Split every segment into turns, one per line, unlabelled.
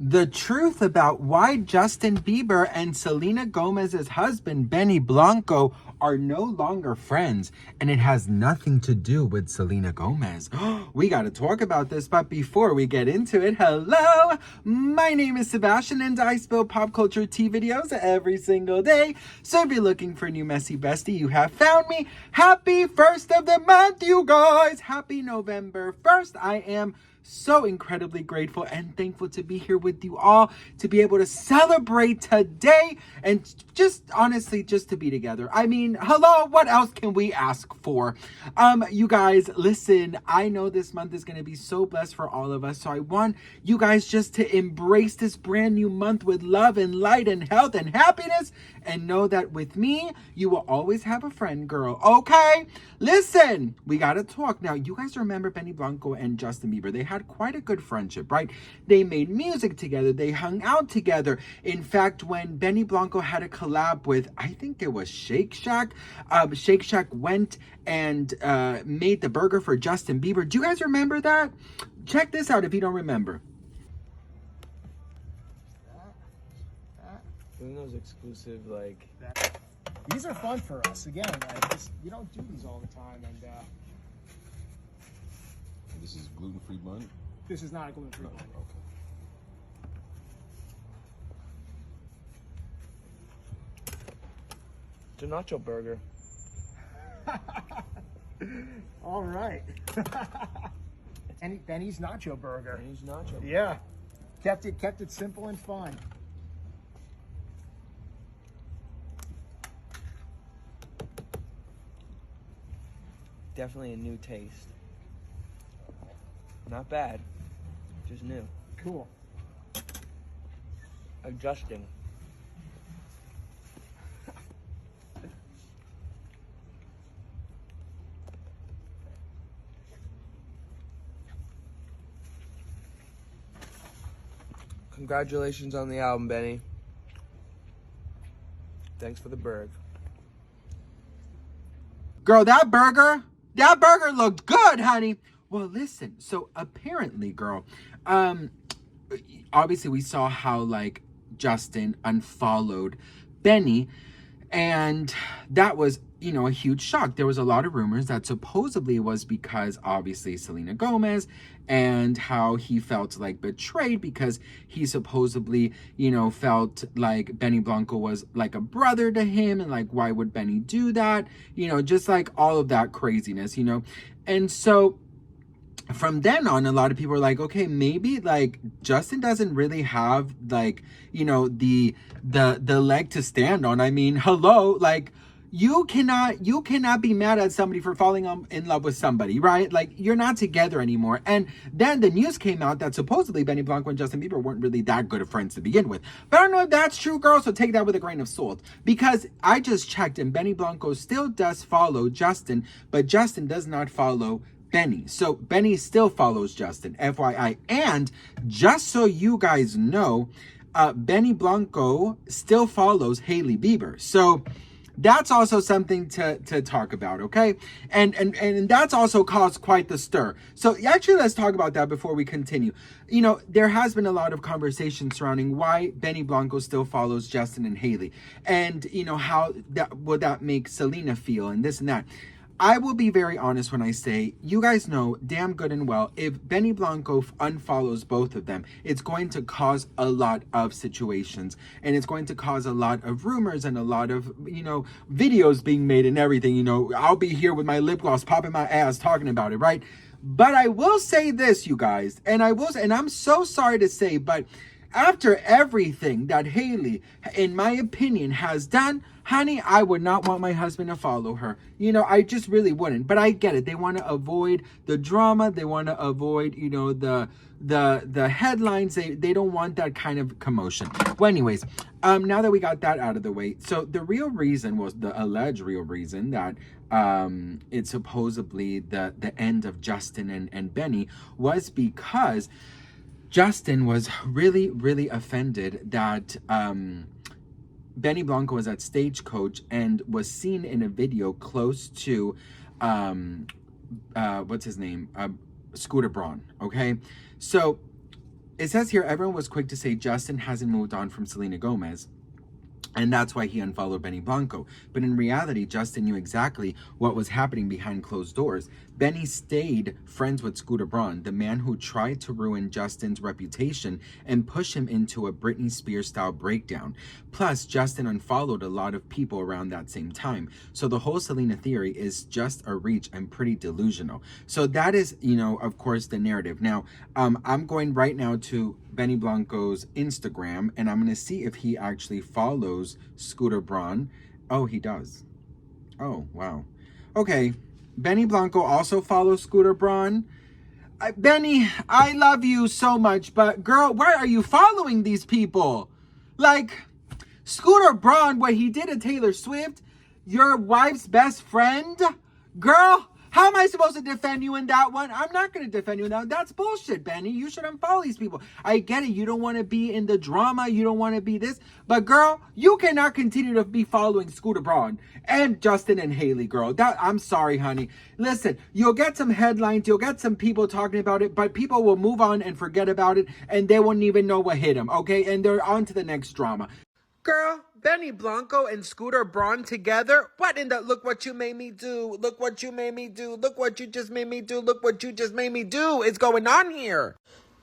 The truth about why Justin Bieber and Selena Gomez's husband, Benny Blanco, are no longer friends, and it has nothing to do with Selena Gomez. We got to talk about this, but before we get into it, hello, my name is Sebastian, and I spill pop culture tea videos every single day. So if you're looking for a new messy bestie, you have found me. Happy 1st of the month, you guys. Happy November 1st. I am so incredibly grateful and thankful to be here with you all, to be able to celebrate today, and just honestly, just to be together. I mean, hello, what else can we ask for? You guys, listen, I know this month is going to be so blessed for all of us, so I want you guys just to embrace this brand new month with love and light and health and happiness, and know that with me, you will always have a friend, girl, okay? Listen, we gotta talk. Now, you guys remember Benny Blanco and Justin Bieber. They had quite a good friendship, right? They made music together. They hung out together. In fact, when Benny Blanco had a collab with, I think it was Shake Shack, Shake Shack went and made the burger for Justin Bieber. Do you guys remember that? Check this out if you don't remember.
Doing those exclusive, like...
These are fun for us. Again, like this, you don't do these all the time, and
This is gluten-free bun?
this is not a gluten-free bun.
Okay.
It's a nacho burger.
All right. Benny's Nacho Burger.
Benny's nacho.
Yeah, kept it simple and fun.
Definitely a new taste. Not bad. Just new.
Cool.
Adjusting. Congratulations on the album, Benny. Thanks for the burg.
Girl, that burger looked good, honey. Well, listen, so apparently, girl, obviously we saw how, like, Justin unfollowed Benny, and that was, you know, a huge shock. There was a lot of rumors that supposedly was because, obviously, Selena Gomez, and how he felt, like, betrayed because he supposedly, you know, felt like Benny Blanco was like a brother to him, and, like, why would Benny do that? You know, just, like, all of that craziness, you know? And so from then on, a lot of people are like, okay, maybe, like, Justin doesn't really have, like, you know, the leg to stand on. I mean, hello, like, you cannot be mad at somebody for falling in love with somebody, right? Like, you're not together anymore. And then the news came out that supposedly Benny Blanco and Justin Bieber weren't really that good of friends to begin with. But I don't know if that's true, girl, so take that with a grain of salt. Because I just checked, and Benny Blanco still does follow Justin, but Justin does not follow Benny. So Benny still follows Justin, FYI. And just so you guys know, Benny Blanco still follows Hailey Bieber. So that's also something to talk about, okay? And that's also caused quite the stir. So actually, let's talk about that before we continue. You know, there has been a lot of conversation surrounding why Benny Blanco still follows Justin and Hailey. And, you know, how that would that make Selena feel and this and that. I will be very honest when I say, you guys know damn good and well, if Benny Blanco unfollows both of them, it's going to cause a lot of situations, and it's going to cause a lot of rumors and a lot of, you know, videos being made and everything. You know, I'll be here with my lip gloss popping my ass talking about it, right? But I will say this, you guys, and I'm so sorry to say, but after everything that Hailey, in my opinion, has done, honey, I would not want my husband to follow her. You know, I just really wouldn't. But I get it. They want to avoid the drama. They want to avoid, you know, the headlines. They don't want that kind of commotion. Well, anyways, now that we got that out of the way, so the real reason was the alleged real reason that it's supposedly the end of Justin and Benny was because Justin was really, really offended that Benny Blanco was at Stagecoach and was seen in a video close to, what's his name? Scooter Braun, okay? So it says here, everyone was quick to say Justin hasn't moved on from Selena Gomez. And that's why he unfollowed Benny Blanco. But in reality, Justin knew exactly what was happening behind closed doors. Benny stayed friends with Scooter Braun, the man who tried to ruin Justin's reputation and push him into a Britney Spears-style breakdown. Plus, Justin unfollowed a lot of people around that same time. So the whole Selena theory is just a reach and pretty delusional. So that is, of course, the narrative. Now, I'm going right now to Benny Blanco's Instagram, and I'm going to see if he actually follows Scooter Braun. Oh, he does. Oh, wow. Okay. Benny Blanco also follows Scooter Braun. Benny, I love you so much, but girl, why are you following these people? Like, Scooter Braun, what he did to Taylor Swift, your wife's best friend? Girl, how am I supposed to defend you in that one? I'm not going to defend you in that one. That's bullshit, Benny. You should unfollow these people. I get it. You don't want to be in the drama. You don't want to be this. But girl, you cannot continue to be following Scooter Braun and Justin and Hailey, girl. I'm sorry, honey. Listen, you'll get some headlines. You'll get some people talking about it. But people will move on and forget about it. And they won't even know what hit them, okay? And they're on to the next drama. Girl, Benny Blanco and Scooter Braun together? What in the look what you made me do? Look what you made me do. Look what you just made me do. Look what you just made me do is going on here.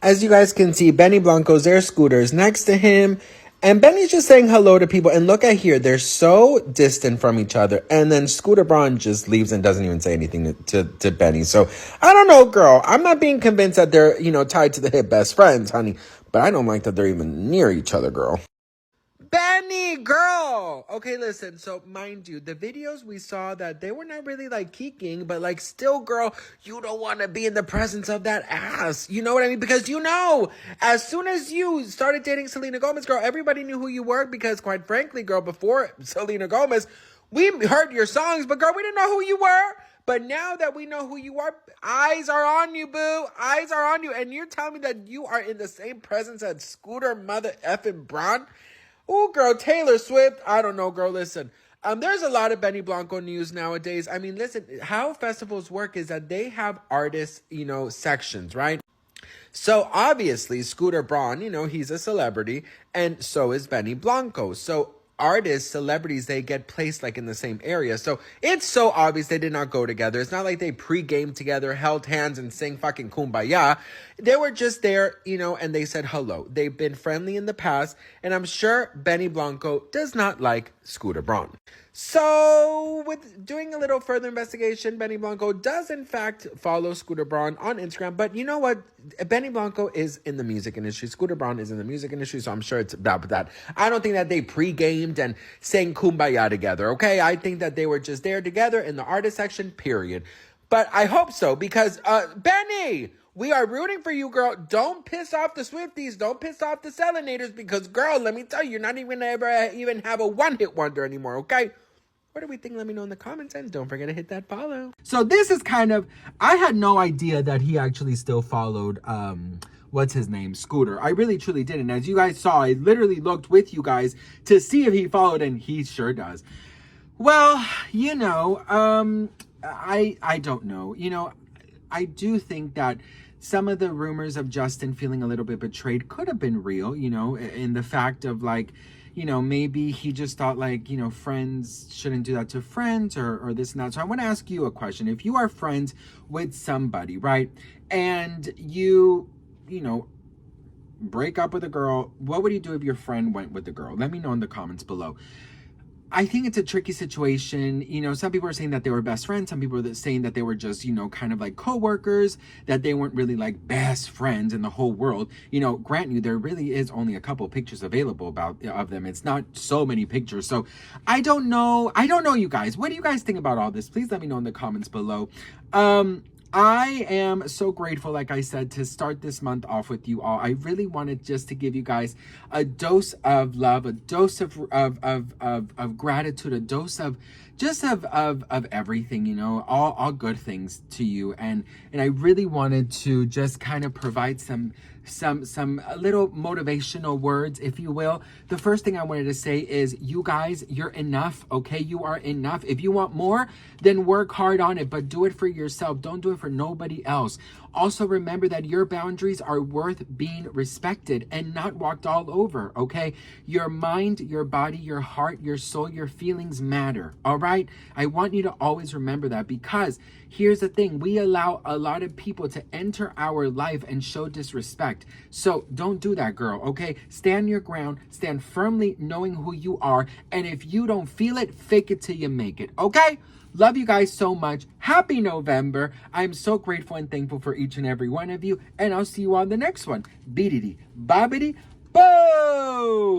As you guys can see, Benny Blanco's there, Scooter's next to him. And Benny's just saying hello to people. And look at here, they're so distant from each other. And then Scooter Braun just leaves and doesn't even say anything to Benny. So, I don't know, girl. I'm not being convinced that they're, tied to the hip best friends, honey. But I don't like that they're even near each other, girl. Benny, girl. Okay, listen. So, mind you, the videos we saw that they were not really like kicking, but like still, girl, you don't want to be in the presence of that ass. You know what I mean? Because as soon as you started dating Selena Gomez, girl, everybody knew who you were because quite frankly, girl, before Selena Gomez, we heard your songs, but girl, we didn't know who you were. But now that we know who you are, eyes are on you, boo. Eyes are on you. And you're telling me that you are in the same presence as Scooter mother effing Braun? Oh, girl, Taylor Swift. I don't know, girl. Listen, there's a lot of Benny Blanco news nowadays. I mean, listen, how festivals work is that they have artists, sections, right? So obviously, Scooter Braun, he's a celebrity, and so is Benny Blanco. So artists, celebrities, they get placed like in the same area. So it's so obvious they did not go together. It's not like they pre-gamed together, held hands, and sang fucking Kumbaya. They were just there, and they said hello. They've been friendly in the past, and I'm sure Benny Blanco does not like Scooter Braun. So, with doing a little further investigation, Benny Blanco does in fact follow Scooter Braun on Instagram. But you know what? Benny Blanco is in the music industry. Scooter Braun is in the music industry, so I'm sure it's about that. I don't think that they pre-gamed and sang Kumbaya together, okay? I think that they were just there together in the artist section, period. But I hope so, because, Benny, we are rooting for you, girl. Don't piss off the Swifties. Don't piss off the Selenators, because, girl, let me tell you, you're not even ever even have a one-hit wonder anymore, okay? What do we think? Let me know in the comments, and don't forget to hit that follow. So this is I had no idea that he actually still followed, what's his name? Scooter. I really truly didn't. As you guys saw, I literally looked with you guys to see if he followed, and he sure does. Well, I don't know. I do think that some of the rumors of Justin feeling a little bit betrayed could have been real, in the fact of like, maybe he just thought like, friends shouldn't do that to friends or this and that. So I want to ask you a question. If you are friends with somebody, right, and you break up with a girl, what would you do if your friend went with the girl? Let me know in the comments below. I think it's a tricky situation. Some people are saying that they were best friends. Some people are saying that they were just, kind of like co-workers, that they weren't really like best friends in the whole world. Grant you, there really is only a couple pictures available of them. It's not so many pictures. So I don't know, you guys. What do you guys think about all this? Please let me know in the comments below. I am so grateful, like I said, to start this month off with you all. I really wanted just to give you guys a dose of love, a dose of gratitude, a dose of just of everything, all good things to you. And I really wanted to just kind of provide some little motivational words, if you will. The first thing I wanted to say is, you guys, you're enough, okay? You are enough. If you want more, then work hard on it, but do it for yourself. Don't do it for nobody else. Also, remember that your boundaries are worth being respected and not walked all over, okay? Your mind, your body, your heart, your soul, your feelings matter, all right? I want you to always remember that, because here's the thing. We allow a lot of people to enter our life and show disrespect. So don't do that, girl, okay? Stand your ground, stand firmly knowing who you are, and if you don't feel it, fake it till you make it, okay? Love you guys so much. Happy November. I'm so grateful and thankful for each and every one of you, and I'll see you on the next one. Beedity, bobbity, boo!